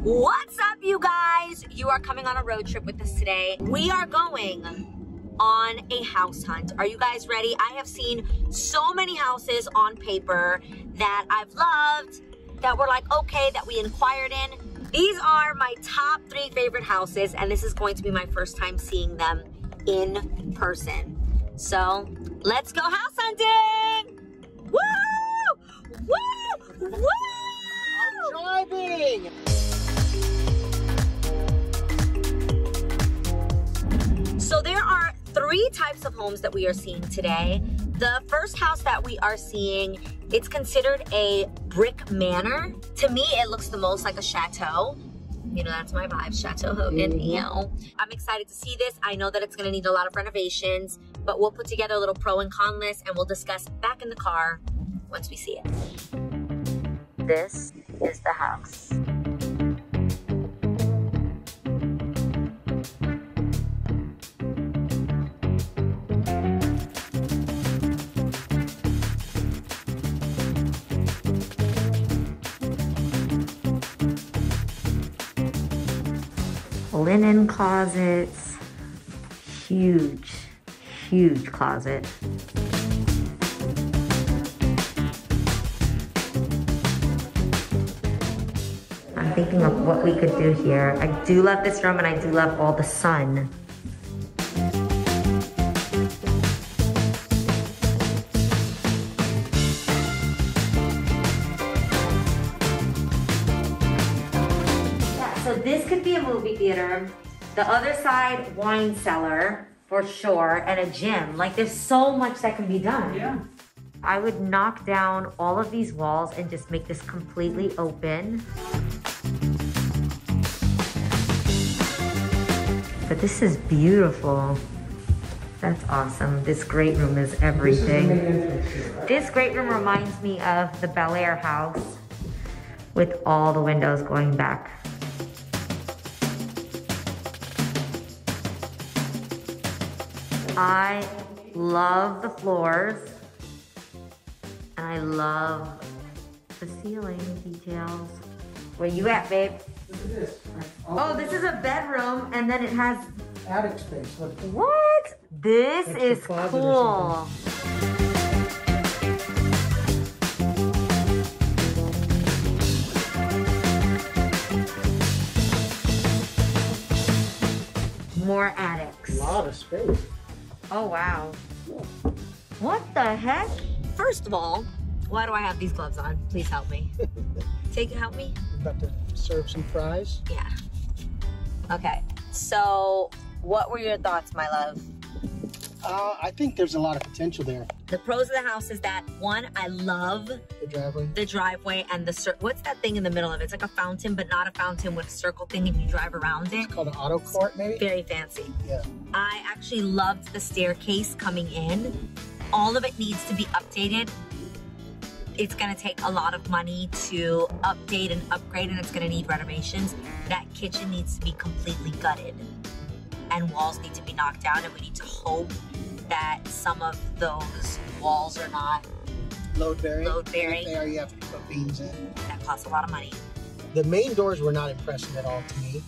What's up, you guys? You are coming on a road trip with us today. We are going on a house hunt. Are you guys ready? I have seen so many houses on paper that I've loved, that were like, okay, that we inquired in. These are my top 3 favorite houses, and this is going to be my first time seeing them in person. So let's go house hunting! Woo! Woo! Woo! I'm driving! So there are 3 types of homes that we are seeing today. The first house that we are seeing, it's considered a brick manor. To me, it looks the most like a chateau. You know, that's my vibe, Chateau Houghton, you know. I'm excited to see this. I know that it's gonna need a lot of renovations, but we'll put together a little pro and con list and we'll discuss back in the car once we see it. This is the house. Linen closets, huge, huge closet. I'm thinking of what we could do here. I do love this room and I do love all the sun. So this could be a movie theater. The other side, wine cellar, for sure, and a gym. Like, there's so much that can be done. Yeah. I would knock down all of these walls and just make this completely open. But this is beautiful. That's awesome. This great room is everything. This great room reminds me of the Bel Air house with all the windows going back. I love the floors, and I love the ceiling details. Where you at, babe? Look at this. Oh, this is a bedroom, and then it has... attic space. Look. What? This Extra is closet cool. More attics. A lot of space. Oh, wow. What the heck? First of all, why do I have these gloves on? Please help me. Help me? About to serve some fries. Yeah. Okay, so what were your thoughts, my love? I think there's a lot of potential there. The pros of the house is that, one, I love The driveway. And what's that thing in the middle of it? It's like a fountain, but not a fountain with a circle thing if you drive around it. It's called an auto court, maybe? Very fancy. Yeah. I actually loved the staircase coming in. All of it needs to be updated. It's gonna take a lot of money to update and upgrade, and it's gonna need renovations. That kitchen needs to be completely gutted, and walls need to be knocked down, and we need to hope that some of those walls are not Load bearing. Load bearing. If they are, you have to put beams in. That costs a lot of money. The main doors were not impressive at all to me.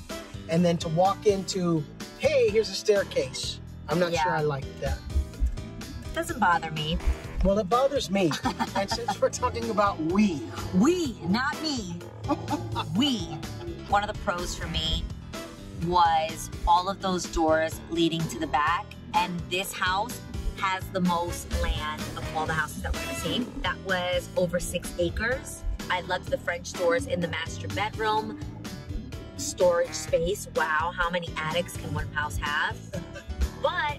And then to walk into, hey, here's a staircase. I'm not sure I liked that. It doesn't bother me. Well, it bothers me. And since we're talking about we, not me. We. One of the pros for me was all of those doors leading to the back, and this house has the most land of all the houses that we're gonna see. That was over 6 acres. I loved the French doors in the master bedroom. Storage space, wow, how many attics can one house have? But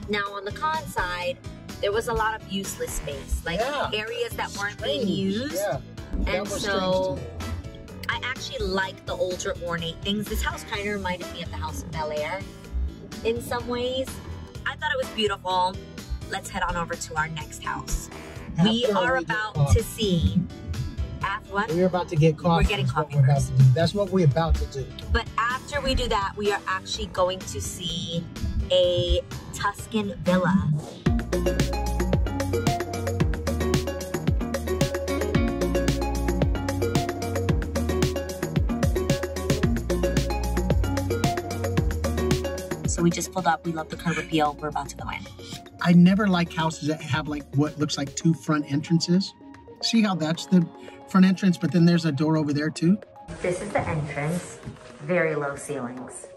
now on the con side, there was a lot of useless space, like areas that weren't being used. Yeah. And so I actually like the older ornate things. This house kind of reminded me of the house in Bel Air in some ways. I thought it was beautiful. Let's head on over to our next house. We are about to see, after what? We're about to get coffee. We're getting coffee first. That's what we're about to do. But after we do that, we are actually going to see a Tuscan villa. So we just pulled up. We love the curb appeal. We're about to go in. I never like houses that have like what looks like 2 front entrances. See how that's the front entrance, but then there's a door over there too? This is the entrance. Very low ceilings.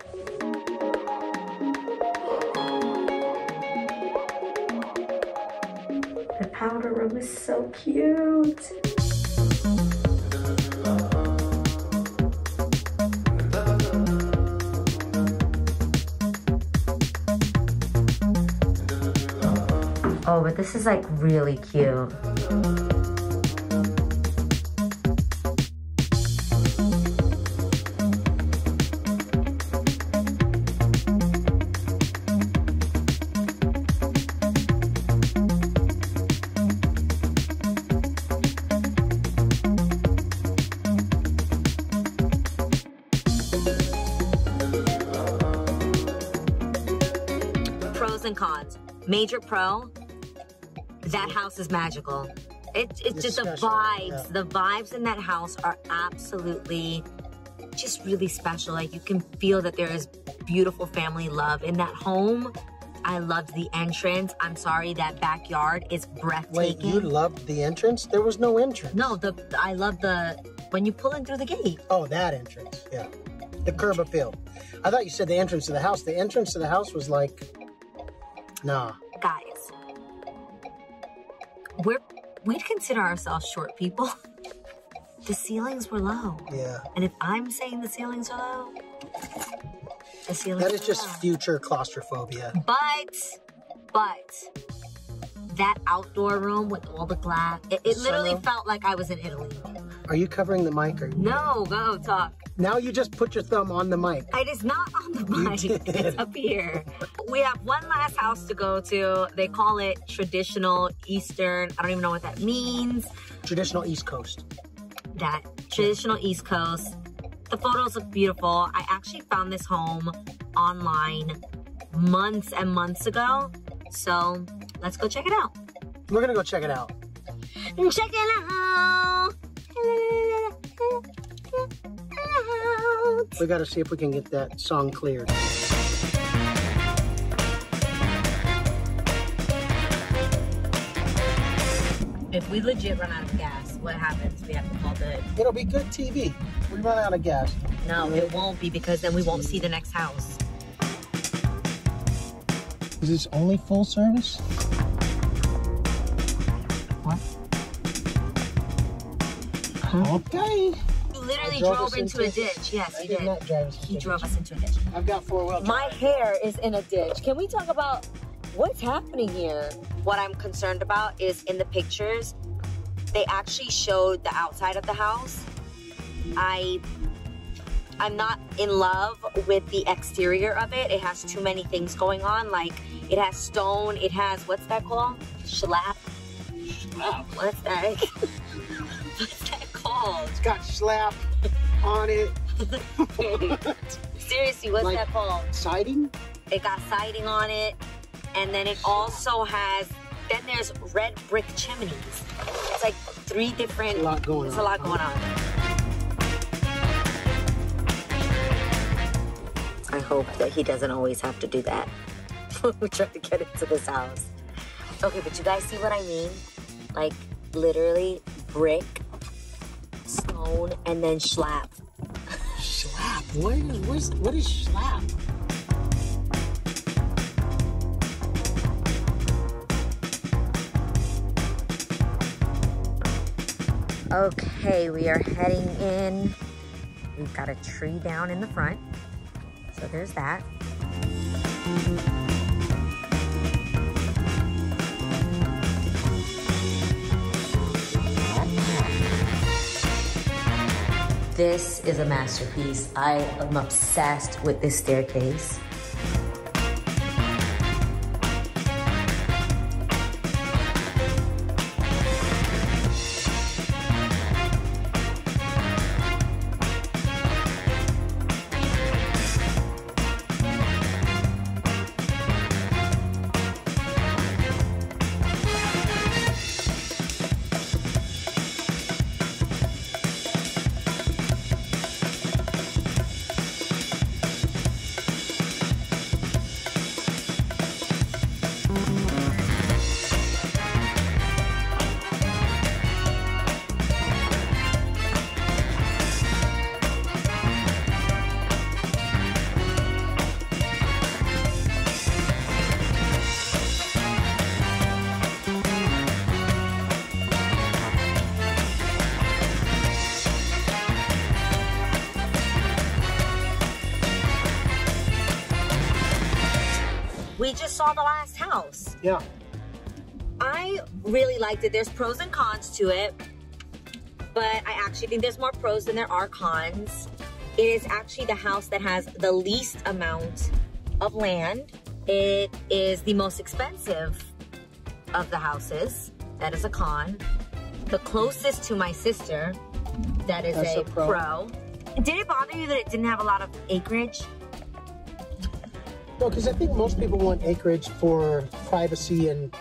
The powder room is so cute. Oh, but this is like really cute. Pros and cons. Major pro, that house is magical. It's just the vibes. Yeah. The vibes in that house are absolutely just really special. Like you can feel that there is beautiful family love in that home. I loved the entrance. I'm sorry, that backyard is breathtaking. Wait, you loved the entrance? There was no entrance. No, I love when you pull in through the gate. Oh, that entrance, yeah. The curb appeal. I thought you said the entrance to the house. The entrance to the house was like, nah. Guys, we'd consider ourselves short people. The ceilings were low. Yeah. And if I'm saying the ceilings are low, the ceilings that is just low. Future claustrophobia. But that outdoor room with all the glass, it literally felt like I was in Italy. Are you covering the mic? Or No, go talk. Now you just put your thumb on the mic. It is not on the mic. It's up here. We have one last house to go to. They call it traditional Eastern. I don't even know what that means. Traditional East Coast. That traditional East Coast. The photos look beautiful. I actually found this home online months and months ago. So let's go check it out. We're gonna go check it out. Check it out. We gotta see if we can get that song cleared. If we legit run out of gas, what happens? We have to call the... It'll be good TV. We run out of gas. No, it won't be, because then we won't see the next house. Is this only full service? What? Huh? Okay. You literally drove into a ditch. Yes, you did. Not drive us He drove us into a ditch. I've got 4-wheel drive. My hair is in a ditch. Can we talk about what's happening here? What I'm concerned about is in the pictures, they actually showed the outside of the house. I'm not in love with the exterior of it. It has too many things going on. Like, it has stone. It has, what's that called? Schlap? Schlap? What's that? What's that called? It's got slap on it. Seriously, what's like that called? Siding? It got siding on it. And then it also has, then there's red brick chimneys. It's like 3 different, there's a lot going on. There's a lot going on. I hope that he doesn't always have to do that when we try to get into this house. Okay, but you guys see what I mean? Like, literally brick, stone, and then schlap. Schlap? What is schlap? Okay, we are heading in. We've got a tree down in the front. So there's that. This is a masterpiece. I am obsessed with this staircase. we just saw the last house. Yeah. I really liked it. There's pros and cons to it, but I actually think there's more pros than there are cons. It is actually the house that has the least amount of land. It is the most expensive of the houses. That is a con. The closest to my sister, that is a pro. Did it bother you that it didn't have a lot of acreage? No, because I think most people want acreage for privacy and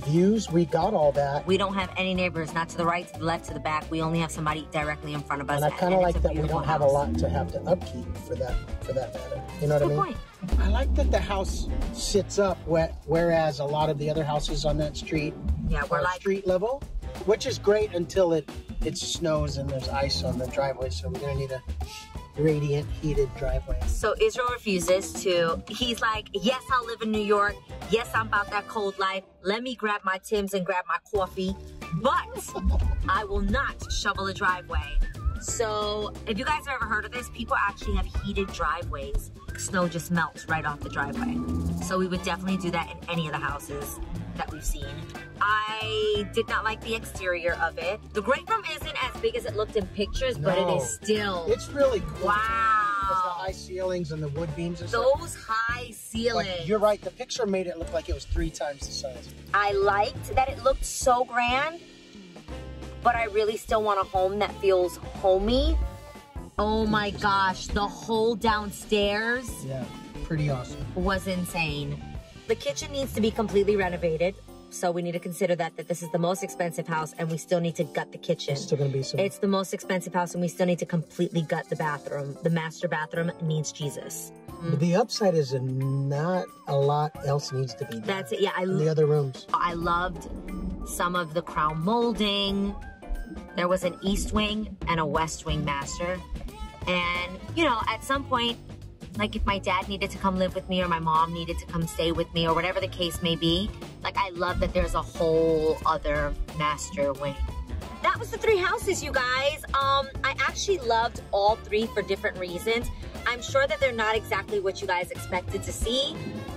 views. We got all that. We don't have any neighbors, not to the right, to the left, to the back. We only have somebody directly in front of us. And I kind of like that we don't have a lot to have to upkeep for that matter. You know what I mean? Point. I like that the house sits up, whereas a lot of the other houses on that street are like street level, which is great until it snows and there's ice on the driveway. So we're gonna need a radiant heated driveway. So Israel refuses to. He's like, yes, I'll live in New York. Yes, I'm about that cold life. Let me grab my Timbs and grab my coffee, but I will not shovel a driveway. So if you guys have ever heard of this, people actually have heated driveways. Snow just melts right off the driveway. So we would definitely do that in any of the houses that we've seen. I did not like the exterior of it. The great room isn't as big as it looked in pictures, but it is still. It's really cool. Wow. Because the high ceilings and the wood beams and stuff. Those high ceilings. Like, you're right. The picture made it look like it was 3 times the size. I liked that it looked so grand, but I really still want a home that feels homey. Oh my gosh, the whole downstairs. Yeah, pretty awesome. Was insane. The kitchen needs to be completely renovated. So we need to consider that this is the most expensive house and we still need to gut the kitchen. It's still gonna be some. It's the most expensive house and we still need to completely gut the bathroom. The master bathroom needs Jesus. But the upside is not a lot else needs to be done. That's it, yeah. In the other rooms. I loved some of the crown molding. There was an east wing and a west wing master. And, you know, at some point, like if my dad needed to come live with me or my mom needed to come stay with me or whatever the case may be, like I love that there's a whole other master wing. That was the 3 houses, you guys. I actually loved all 3 for different reasons. I'm sure that they're not exactly what you guys expected to see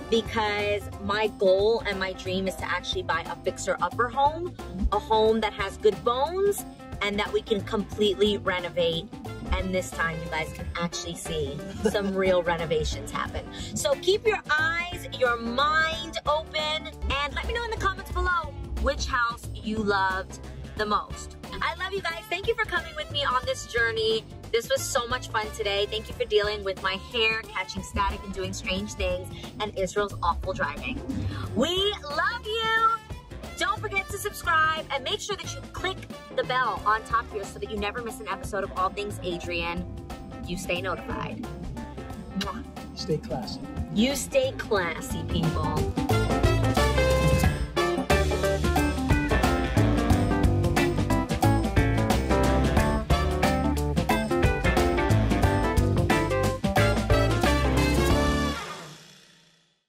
because my goal and my dream is to actually buy a fixer-upper home, a home that has good bones and that we can completely renovate. And this time you guys can actually see some real renovations happen. So keep your eyes, your mind open, and let me know in the comments below which house you loved the most. I love you guys. Thank you for coming with me on this journey. This was so much fun today. Thank you for dealing with my hair catching static and doing strange things and Israel's awful driving. We love you. Don't forget to subscribe and make sure that you click the bell on top here so that you never miss an episode of All Things Adrienne. You stay notified. Stay classy. You stay classy, people.